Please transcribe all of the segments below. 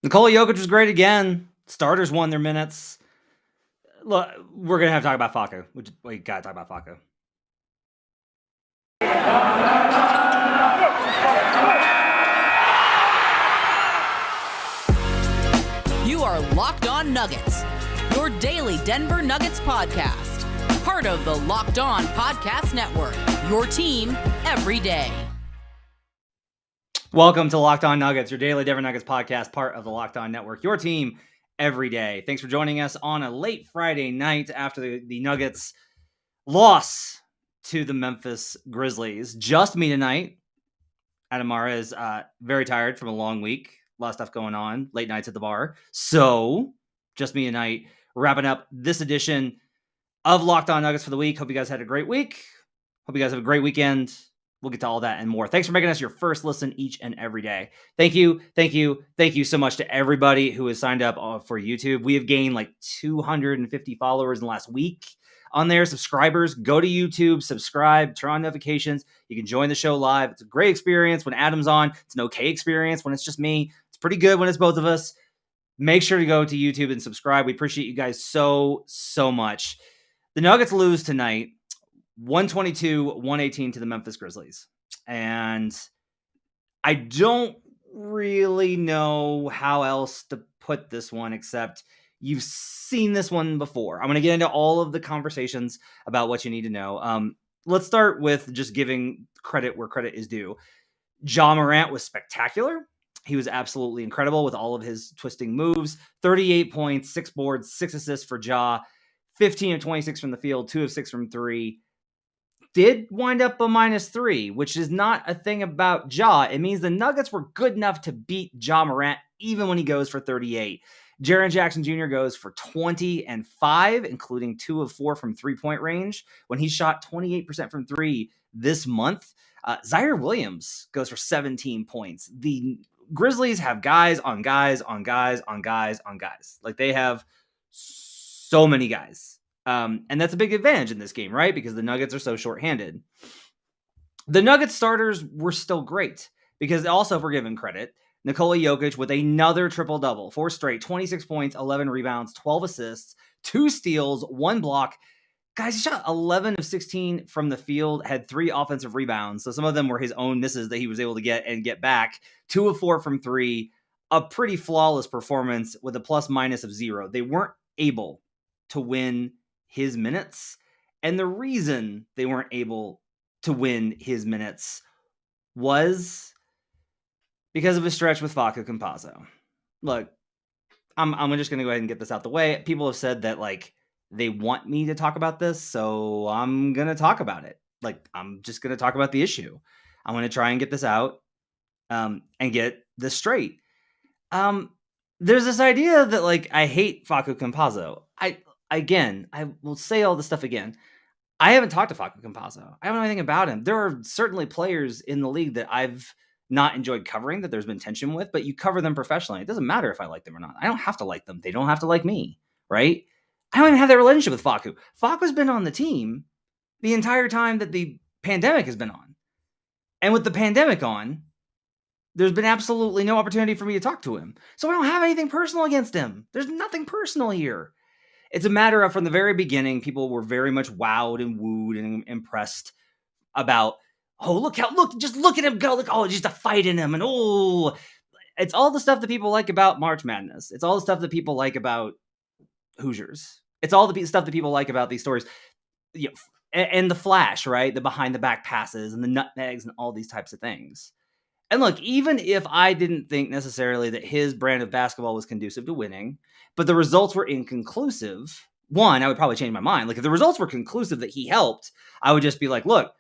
Nikola Jokic was great again. Starters won their minutes. Look, we're going to have to talk about Facu. We got to talk about Facu. You are Locked On Nuggets, your daily Denver Nuggets podcast. Part of the Locked On Podcast Network, your team every day. Welcome to Locked On Nuggets, your daily Denver Nuggets podcast, part of the Locked On Network, your team every day. Thanks for joining us on a late Friday night after the Nuggets loss to the Memphis Grizzlies. Just me tonight. Adamara is very tired from a long week. A lot of stuff going on. Late nights at the bar. So, just me tonight. Wrapping up this edition of Locked On Nuggets for the week. Hope you guys had a great week. Hope you guys have a great weekend. We'll get to all that and more. Thanks for making us your first listen each and every day. Thank you so much to everybody who has signed up for YouTube. We have gained like 250 followers in the last week on there. Subscribers, go to YouTube, subscribe, turn on notifications. You can join the show live. It's a great experience when Adam's on. It's an okay experience when it's just me. It's pretty good when it's both of us. Make sure to go to YouTube and subscribe. We appreciate you guys so much. The Nuggets lose tonight. 122-118 to the Memphis Grizzlies. And I don't really know how else to put this one except you've seen this one before. I'm going to get into all of the conversations about what you need to know. Let's start with just giving credit where credit is due. Ja Morant was spectacular. He was absolutely incredible with all of his twisting moves. 38 points, 6 boards, 6 assists for Ja. 15 of 26 from the field, 2 of 6 from 3. Did wind up a -3, which is not a thing about Ja. It means the Nuggets were good enough to beat Ja Morant even when he goes for 38. Jaren Jackson Jr. goes for 20 and 5, including 2 of 4 from three-point range when he shot 28% from 3 this month. Zaire Williams goes for 17 points. The Grizzlies have guys on guys on guys on guys on guys. Like they have so many guys. And that's a big advantage in this game, right? Because the Nuggets are so shorthanded. The Nuggets starters were still great because also, if we're given credit, Nikola Jokic with another triple-double, 4 straight, 26 points, 11 rebounds, 12 assists, 2 steals, 1 block. Guys, he shot 11 of 16 from the field, had 3 offensive rebounds. So some of them were his own misses that he was able to get back. 2 of 4 from 3, a pretty flawless performance with a plus-minus of 0. They weren't able to win his minutes. And the reason they weren't able to win his minutes was because of a stretch with Facu Campazzo. Look, I'm just going to go ahead and get this out the way. People have said that like they want me to talk about this, so I'm going to talk about it. Like I'm just going to talk about the issue. I'm going to try and get this out and get this straight. There's this idea that like I hate Facu Campazzo. I will say all this stuff again. I haven't talked to Facu Campazzo. I don't know anything about him. There are certainly players in the league that I've not enjoyed covering, that there's been tension with, but you cover them professionally. It doesn't matter if I like them or not. I don't have to like them. They don't have to like me, right? I don't even have that relationship with Facu. Facu's been on the team the entire time that the pandemic has been on. And with the pandemic on, there's been absolutely no opportunity for me to talk to him. So I don't have anything personal against him. There's nothing personal here. It's a matter of, from the very beginning, people were very much wowed and wooed and impressed about, just look at him go. Look, just a fight in him. And it's all the stuff that people like about March Madness. It's all the stuff that people like about Hoosiers. It's all the stuff that people like about these stories. You know, and the flash, right? The behind the back passes and the nutmegs and all these types of things. And look, even if I didn't think necessarily that his brand of basketball was conducive to winning, but the results were inconclusive, one, I would probably change my mind. Like if the results were conclusive that he helped, I would just be like, look,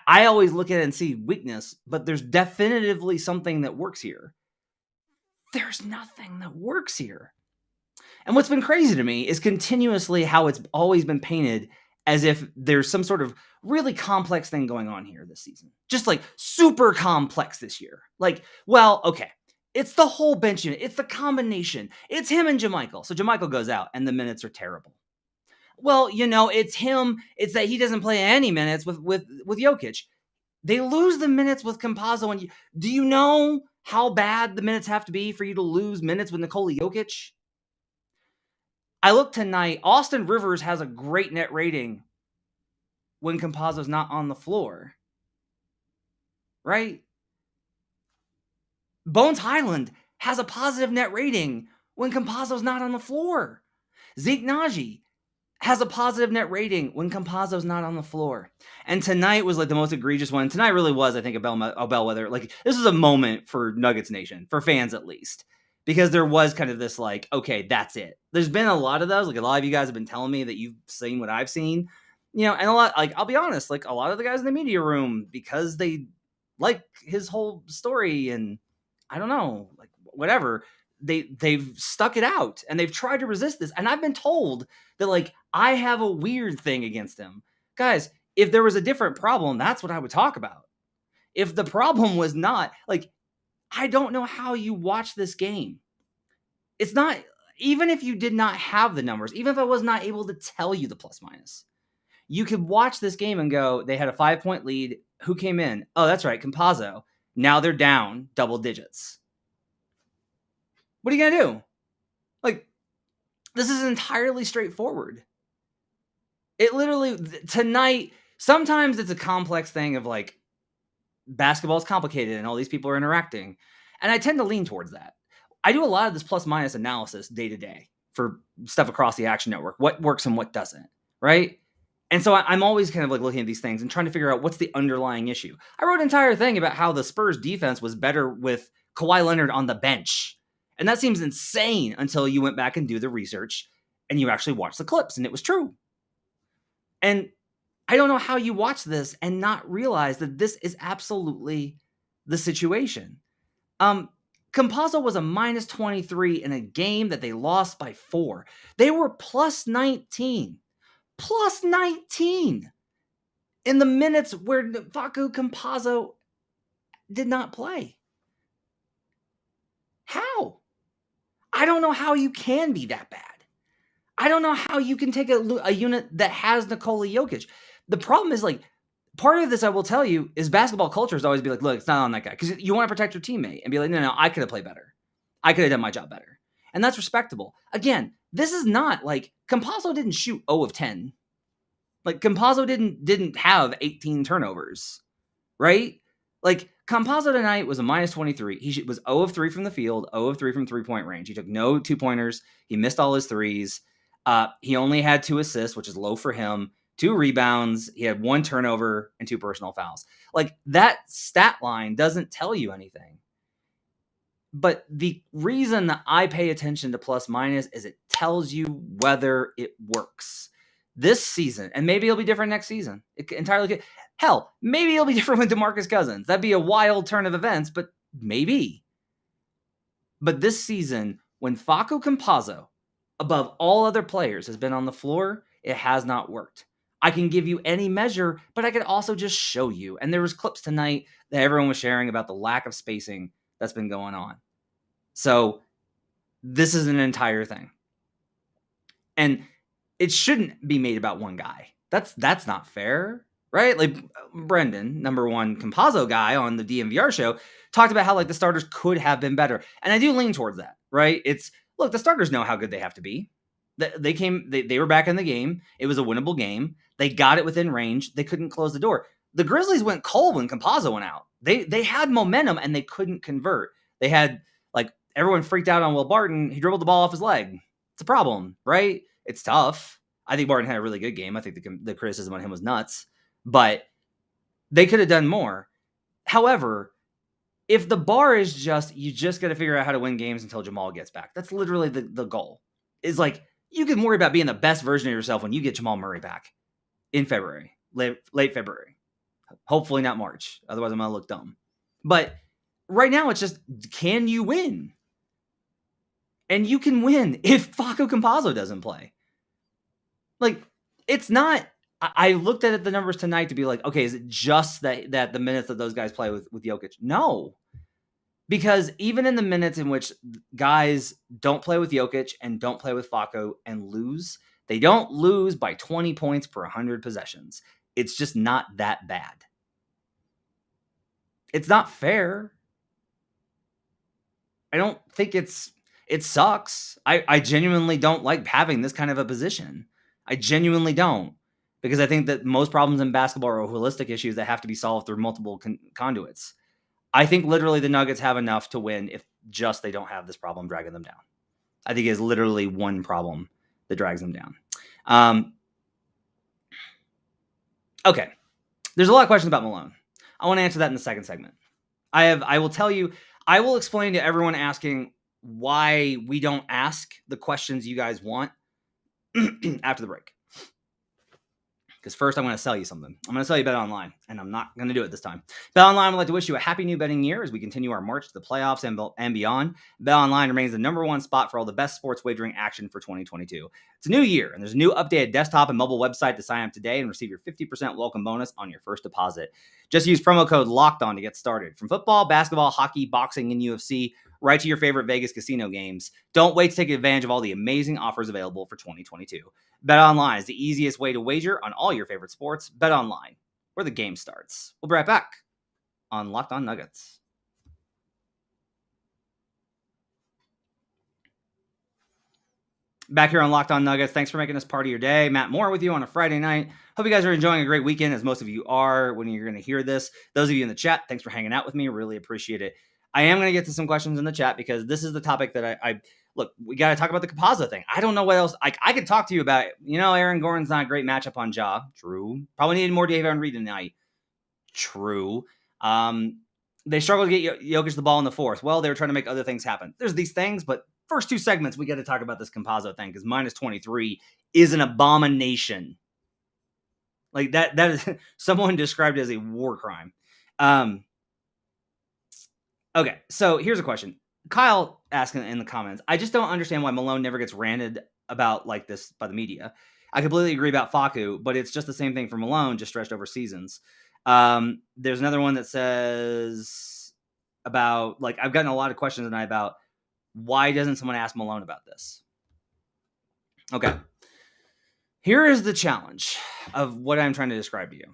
I always look at it and see weakness, but there's definitively something that works here. There's nothing that works here. And what's been crazy to me is continuously how it's always been painted as if there's some sort of really complex thing going on here this season. Just like super complex this year. Like, well, okay. It's the whole bench unit. It's the combination. It's him and JaMychal. So JaMychal goes out and the minutes are terrible. Well, it's him. It's that he doesn't play any minutes with Jokic. They lose the minutes with Campazzo. And do you know how bad the minutes have to be for you to lose minutes with Nikola Jokic? I look tonight, Austin Rivers has a great net rating when Campazzo's not on the floor. Right? Bones Highland has a positive net rating when Campazzo's not on the floor. Zeke Naji has a positive net rating when Campazzo's not on the floor. And tonight was like the most egregious one. Tonight really was, I think, a bellwether. Like, this was a moment for Nuggets Nation, for fans at least. Because there was kind of this like, okay, that's it. There's been a lot of those. Like, a lot of you guys have been telling me that you've seen what I've seen. And a lot, like, I'll be honest, like, a lot of the guys in the media room, because they like his whole story and I don't know, like, whatever, they've stuck it out and they've tried to resist this. And I've been told that, like, I have a weird thing against him. Guys, if there was a different problem, that's what I would talk about. If the problem was not, like, I don't know how you watch this game. It's not, even if you did not have the numbers, even if I was not able to tell you the plus minus, you could watch this game and go, they had a 5-point lead. Who came in? Oh, that's right, Campazzo. Now they're down double digits. What are you going to do? Like, this is entirely straightforward. It literally, tonight, sometimes it's a complex thing of like, basketball is complicated and all these people are interacting. And I tend to lean towards that. I do a lot of this plus minus analysis day to day for stuff across the Action Network. What works and what doesn't, right? And so I'm always kind of like looking at these things and trying to figure out what's the underlying issue. I wrote an entire thing about how the Spurs defense was better with Kawhi Leonard on the bench. And that seems insane until you went back and do the research and you actually watched the clips and it was true. And I don't know how you watch this and not realize that this is absolutely the situation. Campazzo was a minus 23 in a game that they lost by 4. They were plus 19. Plus 19 in the minutes where Facu Campazzo did not play. How? I don't know how you can be that bad. I don't know how you can take a unit that has Nikola Jokic. The problem is, like, part of this, I will tell you, is basketball culture is always be like, look, it's not on that guy. Because you want to protect your teammate and be like, no, I could have played better. I could have done my job better. And that's respectable. Again, this is not like Campazzo didn't shoot 0 of 10. Like, Campazzo didn't have 18 turnovers, right? Like, Campazzo tonight was a minus 23. He was 0 of 3 from the field, 0 of 3 from three-point range. He took no 2-pointers. He missed all his threes. He only had 2 assists, which is low for him, 2 rebounds. He had 1 turnover and 2 personal fouls. Like, that stat line doesn't tell you anything. But the reason that I pay attention to plus minus is it tells you whether it works. This season, and maybe it'll be different next season. It entirely could. Hell, maybe it'll be different with DeMarcus Cousins. That'd be a wild turn of events, but maybe. But this season, when Facu Campazzo, above all other players, has been on the floor, it has not worked. I can give you any measure, but I could also just show you. And there was clips tonight that everyone was sharing about the lack of spacing that's been going on. So this is an entire thing. And it shouldn't be made about one guy. That's not fair, right? Like, Brendan, number one Campazzo guy on the DMVR show, talked about how, like, the starters could have been better. And I do lean towards that, right? It's, look, the starters know how good they have to be. They were back in the game. It was a winnable game. They got it within range. They couldn't close the door. The Grizzlies went cold when Campazzo went out. They had momentum and they couldn't convert. They had, like, everyone freaked out on Will Barton. He dribbled the ball off his leg. It's a problem, right? It's tough. I think Barton had a really good game. I think the criticism on him was nuts, but they could have done more. However, if the bar is you just got to figure out how to win games until Jamal gets back. That's literally the goal. Is like, you can worry about being the best version of yourself when you get Jamal Murray back in February, late February. Hopefully not March. Otherwise I'm going to look dumb. But right now it's just, can you win? And you can win if Facu Campazzo doesn't play. Like, it's not, I looked at the numbers tonight to be like, okay, is it just that the minutes that those guys play with Jokic? No. Because even in the minutes in which guys don't play with Jokic and don't play with Facu and lose, they don't lose by 20 points per 100 possessions. It's just not that bad. It's not fair. don't think it sucks. I genuinely don't like having this kind of a position. I genuinely don't, because I think that most problems in basketball are holistic issues that have to be solved through multiple conduits. I think literally the Nuggets have enough to win if just they don't have this problem dragging them down. I think it is literally one problem that drags them down. Okay. There's a lot of questions about Malone. I want to answer that in the second segment. I will explain to everyone asking why we don't ask the questions you guys want after the break. Because first, I'm going to sell you something. I'm going to sell you BetOnline, and I'm not going to do it this time. BetOnline would like to wish you a happy new betting year as we continue our march to the playoffs and beyond. BetOnline remains the number one spot for all the best sports wagering action for 2022. It's a new year, and there's a new updated desktop and mobile website to sign up today and receive your 50% welcome bonus on your first deposit. Just use promo code LOCKEDON to get started. From football, basketball, hockey, boxing, and UFC, right to your favorite Vegas casino games. Don't wait to take advantage of all the amazing offers available for 2022. BetOnline is the easiest way to wager on all your favorite sports. BetOnline, where the game starts. We'll be right back on Locked On Nuggets. Back here on Locked On Nuggets. Thanks for making this part of your day. Matt Moore with you on a Friday night. Hope you guys are enjoying a great weekend, as most of you are when you're going to hear this. Those of you in the chat, thanks for hanging out with me. Really appreciate it. I am going to get to some questions in the chat because this is the topic that I look, we got to talk about the Campazzo thing. I don't know what else. I could talk to you about it. Aaron Gordon's not a great matchup on Ja. True. Probably needed more David Reed tonight. True. They struggled to get Jokic the ball in the fourth. Well, they were trying to make other things happen. There's these things, but first two segments, we got to talk about this Campazzo thing because minus 23 is an abomination. Like that is someone described it as a war crime. Okay, so here's a question. Kyle asking in the comments, I just don't understand why Malone never gets ranted about like this by the media. I completely agree about Facu, but it's just the same thing for Malone, just stretched over seasons. There's another one that says about, like, I've gotten a lot of questions tonight about why doesn't someone ask Malone about this? Okay. Here is the challenge of what I'm trying to describe to you.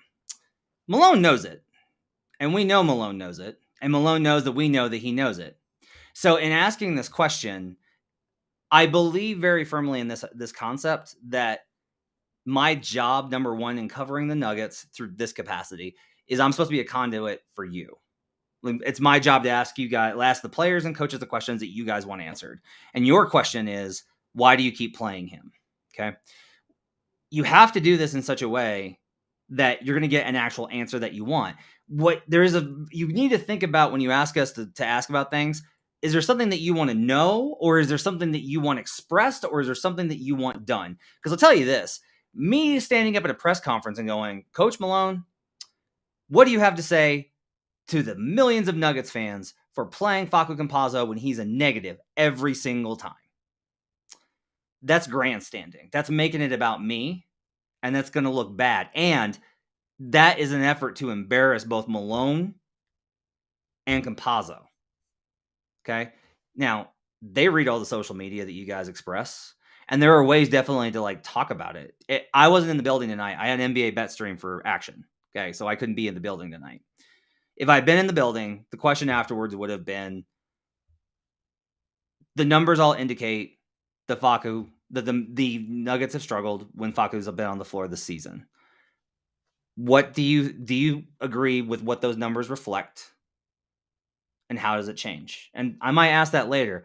Malone knows it, and we know Malone knows it, and Malone knows that we know that he knows it. So in asking this question, I believe very firmly in this concept that my job, number one, in covering the Nuggets through this capacity is I'm supposed to be a conduit for you. It's my job to ask the players and coaches the questions that you guys want answered. And your question is, why do you keep playing him? Okay. You have to do this in such a way that you're going to get an actual answer that you want. You need to think about when you ask us to ask about things. Is there something that you want to know, or is there something that you want expressed, or is there something that you want done? Because I'll tell you this, me standing up at a press conference and going, Coach Malone, what do you have to say to the millions of Nuggets fans for playing Facu Campazzo when he's a negative every single time? That's grandstanding. That's making it about me, and that's going to look bad. And that is an effort to embarrass both Malone and Campazzo. Okay? Now, they read all the social media that you guys express, and there are ways definitely to like talk about it. I wasn't in the building tonight. I had an NBA bet stream for action. Okay, so I couldn't be in the building tonight. If I'd been in the building, the question afterwards would have been, the numbers all indicate that the Nuggets have struggled when Facu's been on the floor this season. What do you agree with what those numbers reflect? And how does it change? And I might ask that later.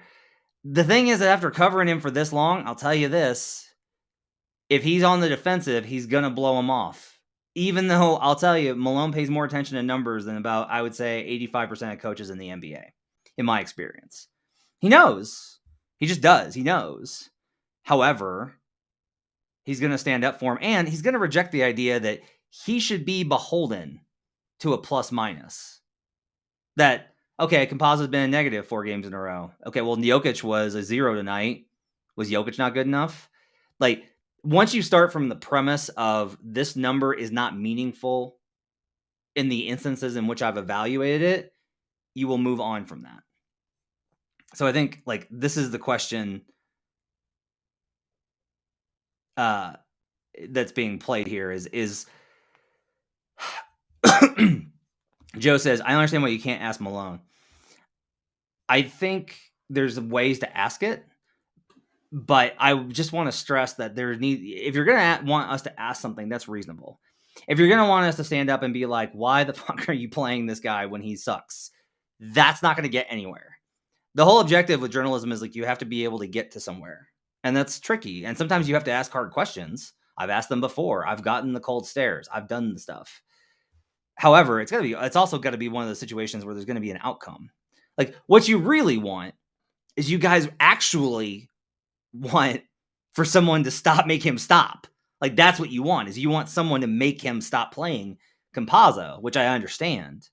The thing is that after covering him for this long, I'll tell you this, if he's on the defensive, he's going to blow him off. Even though I'll tell you, Malone pays more attention to numbers than about, I would say, 85% of coaches in the NBA, in my experience. He knows. He just does. He knows. However, he's going to stand up for him, and he's going to reject the idea that he should be beholden to a plus minus. That, okay, Campazzo's been a negative 4 games in a row. Okay, well, Jokic was a 0 tonight. Was Jokic not good enough? Like, once you start from the premise of this number is not meaningful in the instances in which I've evaluated it, you will move on from that. So I think, like, this is the question that's being played here is Joe says, I understand why you can't ask Malone. I think there's ways to ask it, but I just want to stress that if you're going to want us to ask something, that's reasonable. If you're going to want us to stand up and be like, why the fuck are you playing this guy when he sucks? That's not going to get anywhere. The whole objective with journalism is like, you have to be able to get to somewhere, and that's tricky. And sometimes you have to ask hard questions. I've asked them before. I've gotten the cold stares. I've done the stuff. However, it's also got to be one of those situations where there's going to be an outcome. Like, what you really want is you guys actually want for someone to make him stop. Like, that's what you want, is you want someone to make him stop playing Campazzo, which I understand.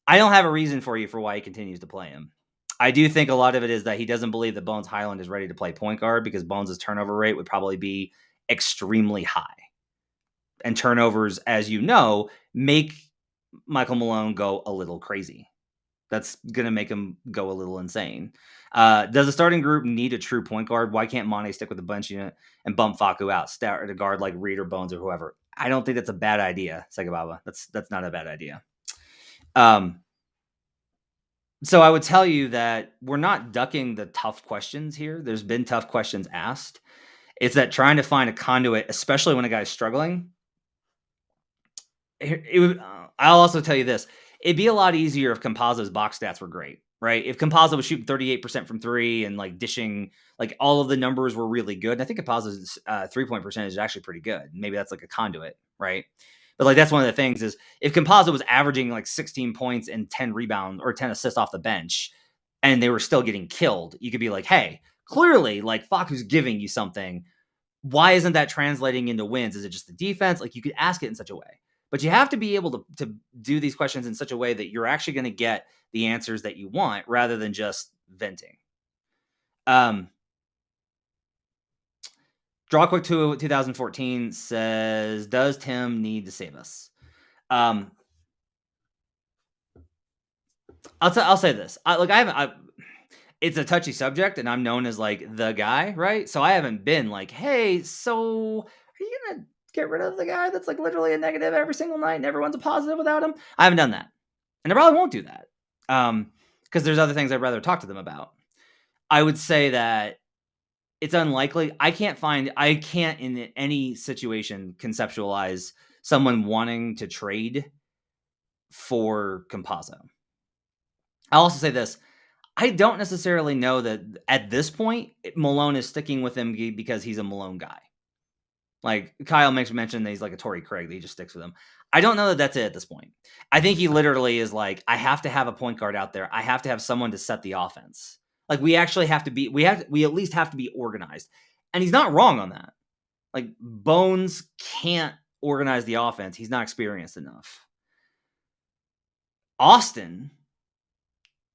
I don't have a reason for you for why he continues to play him. I do think a lot of it is that he doesn't believe that Bones Highland is ready to play point guard, because Bones' turnover rate would probably be extremely high. And turnovers, as you know, make Michael Malone go a little crazy. That's going to make him go a little insane. Does the starting group need a true point guard? Why can't Monte stick with the bench unit and bump Facu out, start a guard like Reed or Bones or whoever? I don't think that's a bad idea, Segababa. That's not a bad idea. So I would tell you that we're not ducking the tough questions here. There's been tough questions asked. It's that trying to find a conduit, especially when a guy's struggling. I'll also tell you this. It'd be a lot easier if Campazzo's box stats were great, right? If Campazzo was shooting 38% from three and like dishing, like all of the numbers were really good. And I think Campazzo's 3-point percentage is actually pretty good. Maybe that's like a conduit, right? But like, that's one of the things is if Campazzo was averaging like 16 points and 10 rebounds or 10 assists off the bench and they were still getting killed, you could be like, hey, clearly like Facu's giving you something. Why isn't that translating into wins? Is it just the defense? Like, you could ask it in such a way. But you have to be able to do these questions in such a way that you're actually going to get the answers that you want rather than just venting. Draw Quick 2014 says, does Tim need to save us? I'll say this. It's a touchy subject, and I'm known as like the guy, right? So I haven't been like, hey, so are you going to get rid of the guy that's like literally a negative every single night and everyone's a positive without him? I haven't done that. And I probably won't do that. Because there's other things I'd rather talk to them about. I would say that it's unlikely. I can't in any situation conceptualize someone wanting to trade for Campazzo. I'll also say this. I don't necessarily know that at this point, Malone is sticking with him because he's a Malone guy. Like Kyle makes mention that he's like a Torrey Craig, that he just sticks with him. I don't know that that's it at this point. I think he literally is like, I have to have a point guard out there. I have to have someone to set the offense. Like, we actually have to be, we at least have to be organized. And he's not wrong on that. Like, Bones can't organize the offense. He's not experienced enough. Austin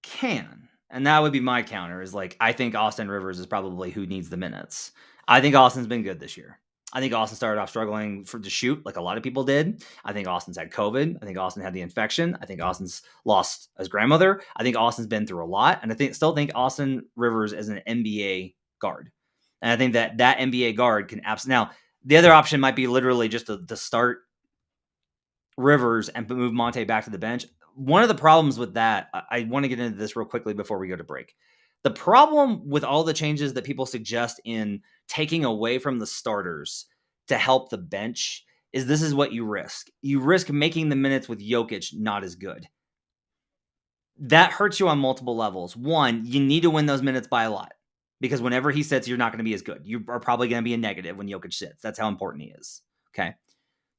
can. And that would be my counter, is like, I think Austin Rivers is probably who needs the minutes. I think Austin's been good this year. I think Austin started off struggling to shoot like a lot of people did. I think Austin's had COVID. I think Austin had the infection. I think Austin's lost his grandmother. I think Austin's been through a lot. And I still think Austin Rivers is an NBA guard. And I think that NBA guard can absolutely. Now, the other option might be literally just to start Rivers and move Monte back to the bench. One of the problems with that, I want to get into this real quickly before we go to break. The problem with all the changes that people suggest in taking away from the starters to help the bench is this is what you risk. You risk making the minutes with Jokic not as good. That hurts you on multiple levels. One, you need to win those minutes by a lot, because whenever he sits, you're not going to be as good. You are probably going to be a negative when Jokic sits. That's how important he is. Okay.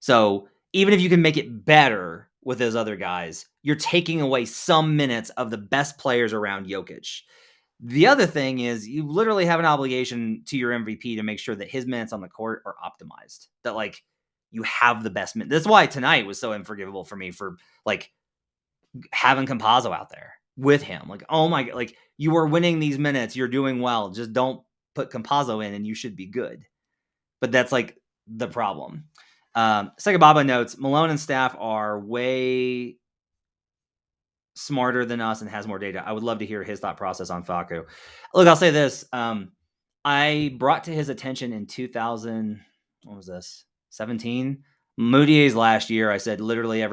So even if you can make it better with those other guys, you're taking away some minutes of the best players around Jokic. The other thing is you literally have an obligation to your MVP to make sure that his minutes on the court are optimized, that like you have the best minutes. That's why tonight was so unforgivable for me for like having Campazzo out there with him. Like, oh my God, like you are winning these minutes. You're doing well. Just don't put Campazzo in and you should be good. But that's like the problem. Segababa notes, Malone and staff are way smarter than us and has more data. I would love to hear his thought process on Facu. Look, I'll say this. I brought to his attention in 2017, Moutier's last year. I said literally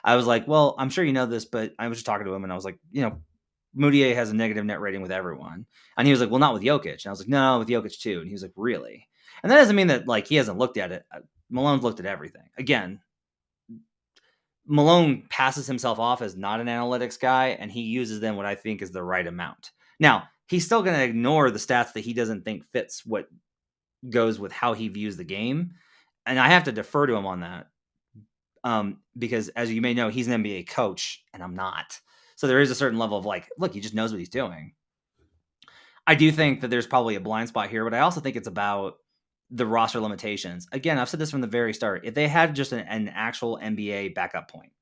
I was like, well, I'm sure you know this, but I was just talking to him and I was like, Moutier has a negative net rating with everyone. And he was like, well, not with Jokic. And I was like, no, with Jokic too. And he was like, really? And that doesn't mean that like he hasn't looked at it. Malone's looked at everything. Again, Malone passes himself off as not an analytics guy, and he uses them what I think is the right amount. Now, he's still going to ignore the stats that he doesn't think fits what goes with how he views the game. And I have to defer to him on that. Because as you may know, he's an NBA coach and I'm not. So there is a certain level of like, look, he just knows what he's doing. I do think that there's probably a blind spot here, but I also think it's about the roster limitations. Again, I've said this from the very start. If they had just an actual NBA backup point,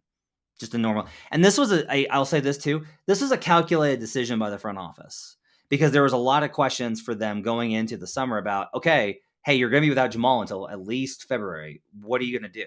just a normal, and this was I'll say this too, this was a calculated decision by the front office because there was a lot of questions for them going into the summer about, okay, hey, you're going to be without Jamal until at least February. What are you going to do?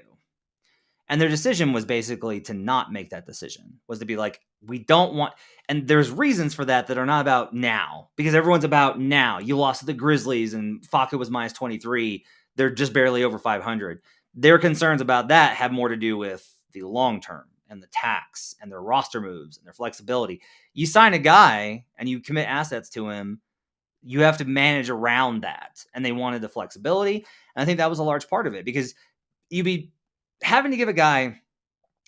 And their decision was basically to not make that decision, was to be like, we don't want, and there's reasons for that are not about now, because everyone's about now. You lost to the Grizzlies and Facu was minus 23. They're just barely over 500. Their concerns about that have more to do with the long term and the tax and their roster moves and their flexibility. You sign a guy and you commit assets to him, you have to manage around that. And they wanted the flexibility. And I think that was a large part of it, because you'd be having to give a guy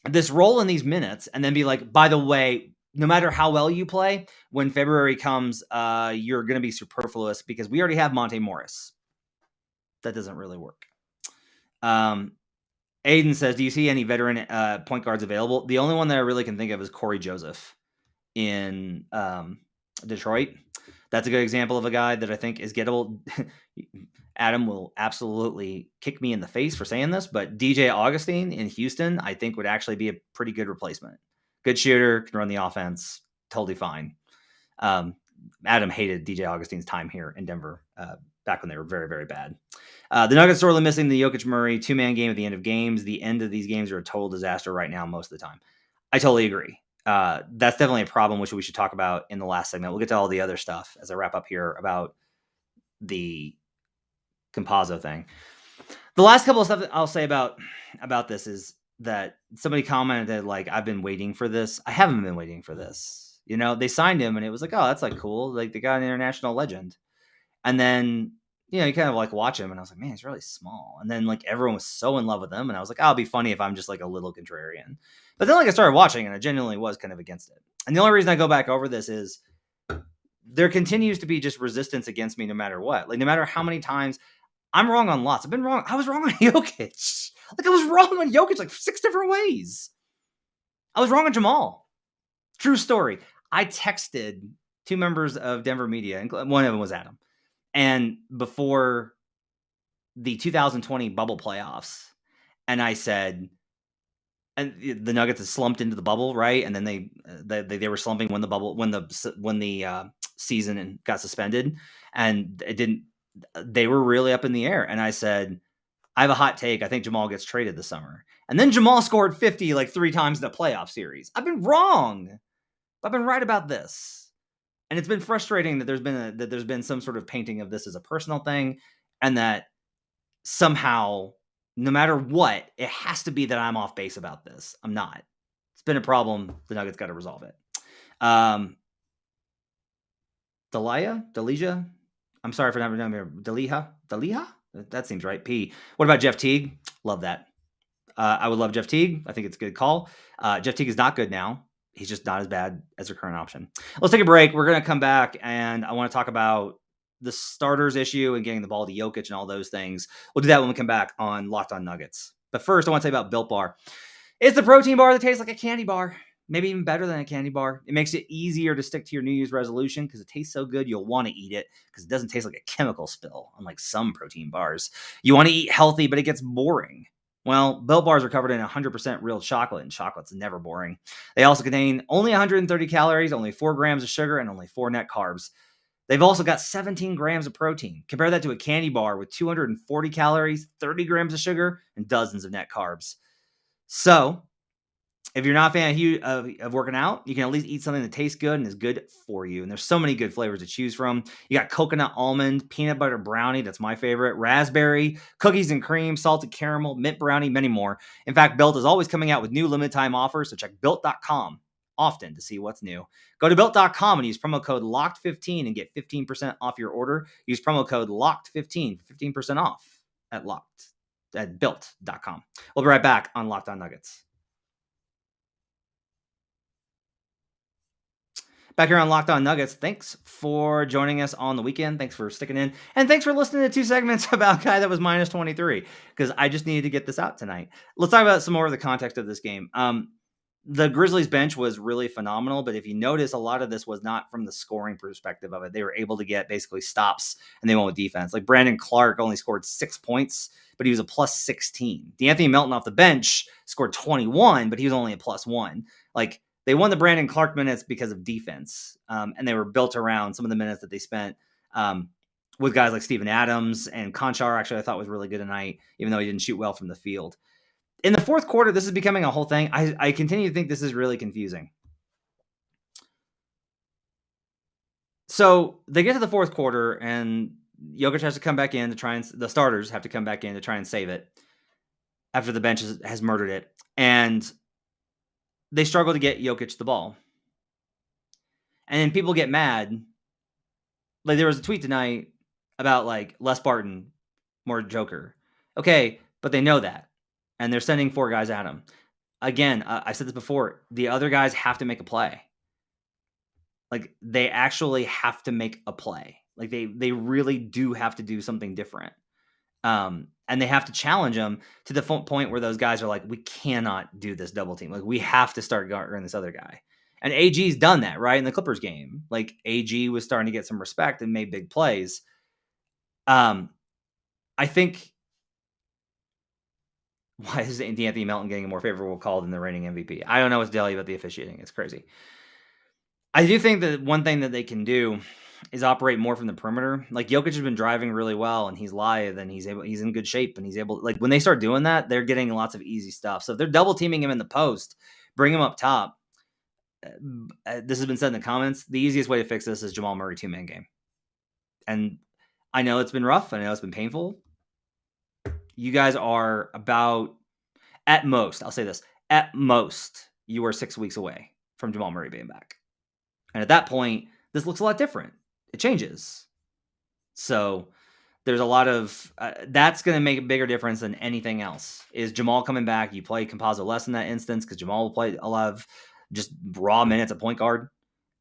this role in these minutes and then be like, by the way, no matter how well you play, when February comes, you're going to be superfluous because we already have Monte Morris. That doesn't really work. Aiden says, do you see any veteran point guards available? The only one that I really can think of is Corey Joseph in Detroit. That's a good example of a guy that I think is gettable. Adam will absolutely kick me in the face for saying this, but DJ Augustine in Houston, I think would actually be a pretty good replacement. Good shooter, can run the offense, totally fine. Adam hated DJ Augustine's time here in Denver back when they were very, very bad. The Nuggets sorely missing the Jokic Murray 2-man game at the end of games. The end of these games are a total disaster right now most of the time. I totally agree. That's definitely a problem, which we should talk about in the last segment. We'll get to all the other stuff as I wrap up here about the Compazzo thing. The last couple of stuff that I'll say about this is that somebody commented like, I've been waiting for this. I haven't been waiting for this. You know, they signed him and it was like, oh, that's like cool. Like they got an international legend. And then, you know, you kind of like watch him and I was like, man, he's really small. And then like everyone was so in love with him. And I was like, oh, it'll be funny if I'm just like a little contrarian. But then like I started watching and I genuinely was kind of against it. And the only reason I go back over this is there continues to be just resistance against me no matter what. Like no matter how many times I'm wrong on lots. I've been wrong. I was wrong on Jokic. Like I was wrong on Jokic like 6 different ways. I was wrong on Jamal. True story. I texted 2 members of Denver media, and one of them was Adam. And before the 2020 bubble playoffs, and I said, and the Nuggets had slumped into the bubble, right? And then they were slumping when the season got suspended, and it didn't. They were really up in the air. And I said, I have a hot take. I think Jamal gets traded this summer. And then Jamal scored 50 like 3 times in the playoff series. I've been wrong. I've been right about this. And it's been frustrating that there's been some sort of painting of this as a personal thing, and that somehow, no matter what, it has to be that I'm off base about this. I'm not. It's been a problem. The Nuggets got to resolve it. Delia? I'm sorry for not remembering. Delia? That seems right. P. What about Jeff Teague? Love that. I would love Jeff Teague. I think it's a good call. Jeff Teague is not good now. He's just not as bad as their current option. Let's take a break. We're going to come back, and I want to talk about the starters issue and getting the ball to Jokic and all those things. We'll do that when we come back on Locked On Nuggets. But first, I want to tell you about Built Bar. It's the protein bar that tastes like a candy bar. Maybe even better than a candy bar. It makes it easier to stick to your New Year's resolution because it tastes so good you'll want to eat it because it doesn't taste like a chemical spill, unlike some protein bars. You want to eat healthy, but it gets boring. Well, Built Bars are covered in 100% real chocolate, and chocolate's never boring. They also contain only 130 calories, only 4 grams of sugar, and only 4 net carbs. They've also got 17 grams of protein. Compare that to a candy bar with 240 calories, 30 grams of sugar, and dozens of net carbs. So, if you're not a fan of working out, you can at least eat something that tastes good and is good for you. And there's so many good flavors to choose from. You got coconut almond, peanut butter brownie, that's my favorite, raspberry, cookies and cream, salted caramel, mint brownie, many more. In fact, Built is always coming out with new limited time offers, so check Built.com. often to see what's new. Go to built.com and use promo code LOCKED15 and get 15% off your order. Use promo code LOCKED15 for 15% off at built.com. We'll be right back on Locked On Nuggets. Back here on Locked On Nuggets, thanks for joining us on the weekend. Thanks for sticking in. And thanks for listening to 2 segments about a guy that was minus 23, because I just needed to get this out tonight. Let's talk about some more of the context of this game. The Grizzlies bench was really phenomenal, but if you notice, a lot of this was not from the scoring perspective of it. They were able to get basically stops, and they went with defense. Like Brandon Clark only scored 6 points, but he was a plus 16. D'Anthony Melton off the bench scored 21, but he was only a plus 1. Like, they won the Brandon Clark minutes because of defense, and they were built around some of the minutes that they spent with guys like Steven Adams and Conchar. Actually, I thought was really good tonight, even though he didn't shoot well from the field. In the fourth quarter, this is becoming a whole thing. I continue to think this is really confusing. So they get to the fourth quarter, and Jokic has to come back in to try and the starters have to come back in to try and save it after the bench has murdered it, and they struggle to get Jokic the ball. And then people get mad. Like, there was a tweet tonight about, like, less Barton, more Joker. Okay, but they know that. And they're sending 4 guys at him. Again, I said this before. The other guys have to make a play. Like, they actually have to make a play. Like, they really do have to do something different. And they have to challenge them to the point where those guys are like, we cannot do this double team. Like, we have to start guarding this other guy. And AG's done that, right? In the Clippers game. Like, AG was starting to get some respect and made big plays. I think, why is D'Anthony Melton getting a more favorable call than the reigning MVP? I don't know what's Delhi about the officiating. It's crazy. I do think that one thing that they can do is operate more from the perimeter. Like, Jokic has been driving really well, and he's lithe, and he's in good shape, and he's able, like, when they start doing that, they're getting lots of easy stuff. So if they're double teaming him in the post, bring him up top. This has been said in the comments. The easiest way to fix this is Jamal Murray 2-man game. And I know it's been rough. I know it's been painful. You guys are about, at most, I'll say this, at most, you are 6 weeks away from Jamal Murray being back. And at that point, this looks a lot different. It changes. So there's a lot of, that's going to make a bigger difference than anything else. Is Jamal coming back? You play Composo less in that instance because Jamal will play a lot of just raw minutes at point guard.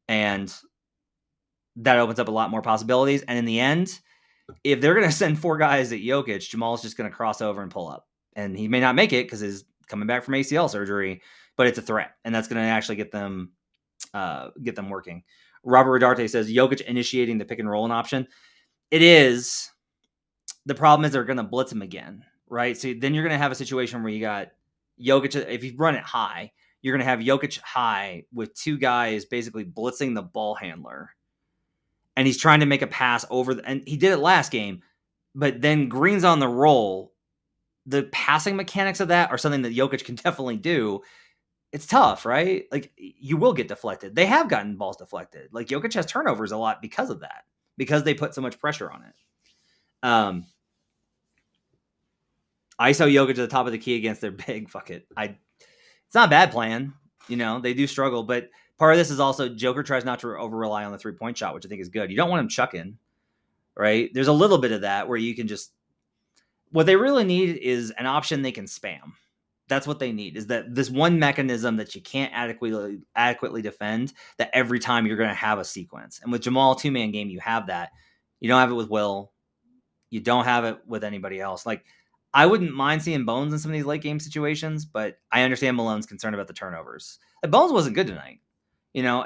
And that opens up a lot more possibilities. And in the end, if they're going to send 4 guys at Jokic, Jamal's just going to cross over and pull up. And he may not make it because he's coming back from ACL surgery, but it's a threat. And that's going to actually get them working. Robert Rodarte says Jokic initiating the pick and roll an option. It is. The problem is they're going to blitz him again, right? So then you're going to have a situation where you got Jokic. If you run it high, you're going to have Jokic high with 2 guys basically blitzing the ball handler. And he's trying to make a pass over, and he did it last game, but then Green's on the roll. The passing mechanics of that are something that Jokic can definitely do. It's tough, right? Like, you will get deflected. They have gotten balls deflected. Like, Jokic has turnovers a lot because of that, because they put so much pressure on it. ISO Jokic at the top of the key against their big. Fuck it. It's not a bad plan. You know, they do struggle, but part of this is also Joker tries not to over-rely on the three-point shot, which I think is good. You don't want him chucking, right? There's a little bit of that where you can just... What they really need is an option they can spam. That's what they need, is that this one mechanism that you can't adequately defend, that every time you're going to have a sequence. And with Jamal 2-man game, you have that. You don't have it with Will. You don't have it with anybody else. Like, I wouldn't mind seeing Bones in some of these late game situations, but I understand Malone's concern about the turnovers. Bones wasn't good tonight. You know,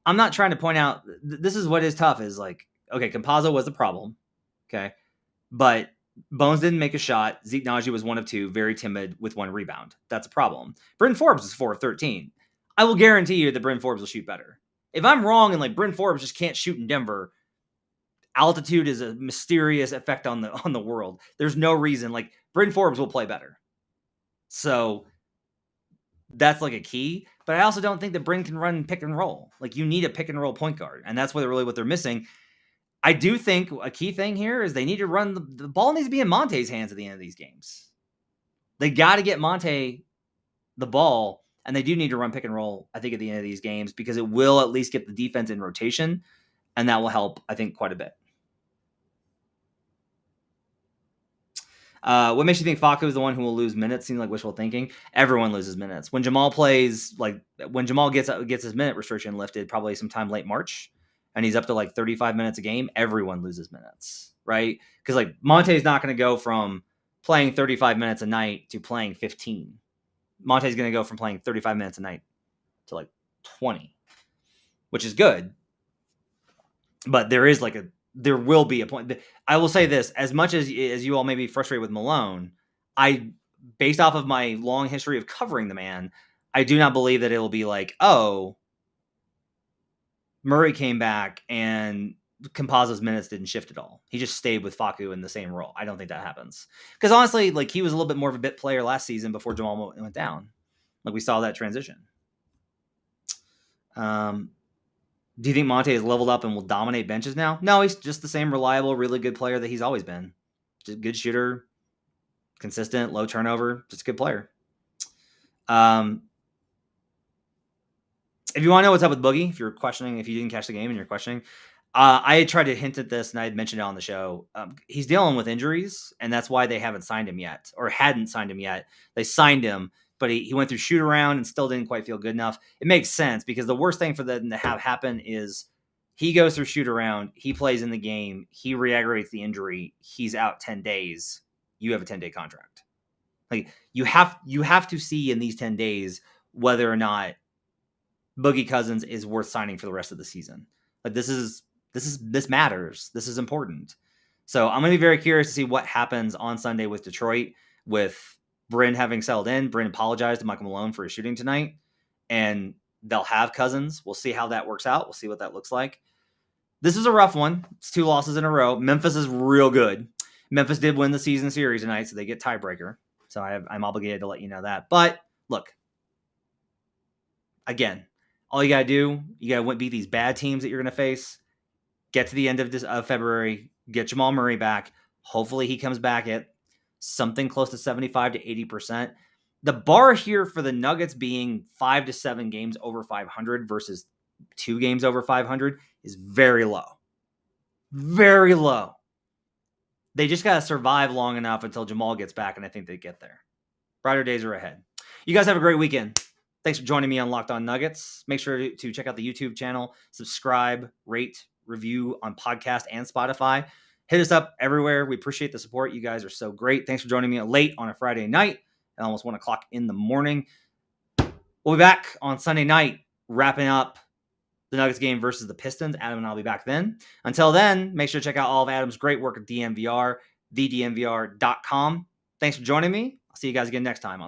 I'm not trying to point out, this is what is tough is like, okay, Compazzo was the problem. Okay. But Bones didn't make a shot. Zeke Naji was 1 of 2, very timid with 1 rebound. That's a problem. Bryn Forbes is 4 of 13. I will guarantee you that Bryn Forbes will shoot better. If I'm wrong and like Bryn Forbes just can't shoot in Denver, altitude is a mysterious effect on the world. There's no reason. Like, Bryn Forbes will play better. So that's like a key. But I also don't think that Bryn can run pick and roll. Like, you need a pick and roll point guard. And that's what they're missing. I do think a key thing here is they need to run the ball needs to be in Monte's hands at the end of these games. They got to get Monte the ball And they do need to run pick and roll, I think, at the end of these games, because it will at least get the defense in rotation, and that will help, I think, quite a bit. What makes you think Facu is the one who will lose minutes? Seems like wishful thinking. Everyone loses minutes. When Jamal plays, when Jamal gets his minute restriction lifted, probably sometime late March, and he's up to 35 minutes a game, everyone loses minutes, right? Because Monte's not going to go from playing 35 minutes a night to playing 15. Monte's going to go from playing 35 minutes a night to 20, which is good. But there will be a point. I will say this, as much as you all may be frustrated with Malone, based off of my long history of covering the man, I do not believe that it will be Murray came back and Campazzo's minutes didn't shift at all. He just stayed with Facu in the same role. I don't think that happens. Because honestly, he was a little bit more of a bit player last season before Jamal went down. We saw that transition. Do you think Monte has leveled up and will dominate benches now? No, he's just the same reliable, really good player that he's always been. Just good shooter, consistent, low turnover, just a good player. If you want to know what's up with Boogie, if you're questioning, if you didn't catch the game and you're questioning, I tried to hint at this and I had mentioned it on the show. He's dealing with injuries, and that's why they haven't signed him yet, or hadn't signed him yet. They signed him, but he went through shoot around and still didn't quite feel good enough. It makes sense, because the worst thing for them to have happen is he goes through shoot around, he plays in the game, he re-aggravates the injury, he's out 10 days. You have a 10-day contract. You have to see in these 10 days whether or not Boogie Cousins is worth signing for the rest of the season. This matters. This is important. So I'm going to be very curious to see what happens on Sunday with Detroit, with Bryn having settled in. Bryn apologized to Michael Malone for his shooting tonight, and they'll have Cousins. We'll see how that works out. We'll see what that looks like. This is a rough one. It's 2 losses in a row. Memphis is real good. Memphis did win the season series tonight, so they get tiebreaker. So I'm obligated to let you know that. But look, again, all you got to do, you got to beat these bad teams that you're going to face. Get to the end of February. Get Jamal Murray back. Hopefully he comes back at something close to 75 to 80%. The bar here for the Nuggets being 5 to 7 games over 500 versus 2 games over 500 is very low. Very low. They just got to survive long enough until Jamal gets back, and I think they get there. Brighter days are ahead. You guys have a great weekend. Thanks for joining me on Locked On Nuggets. Make sure to check out the YouTube channel, subscribe, rate, review on podcast and Spotify. Hit us up everywhere. We appreciate the support. You guys are so great. Thanks for joining me late on a Friday night at almost 1 o'clock in the morning. We'll be back on Sunday night, wrapping up the Nuggets game versus the Pistons. Adam and I'll be back then. Until then, make sure to check out all of Adam's great work at DNVR, thednvr.com. Thanks for joining me. I'll see you guys again next time on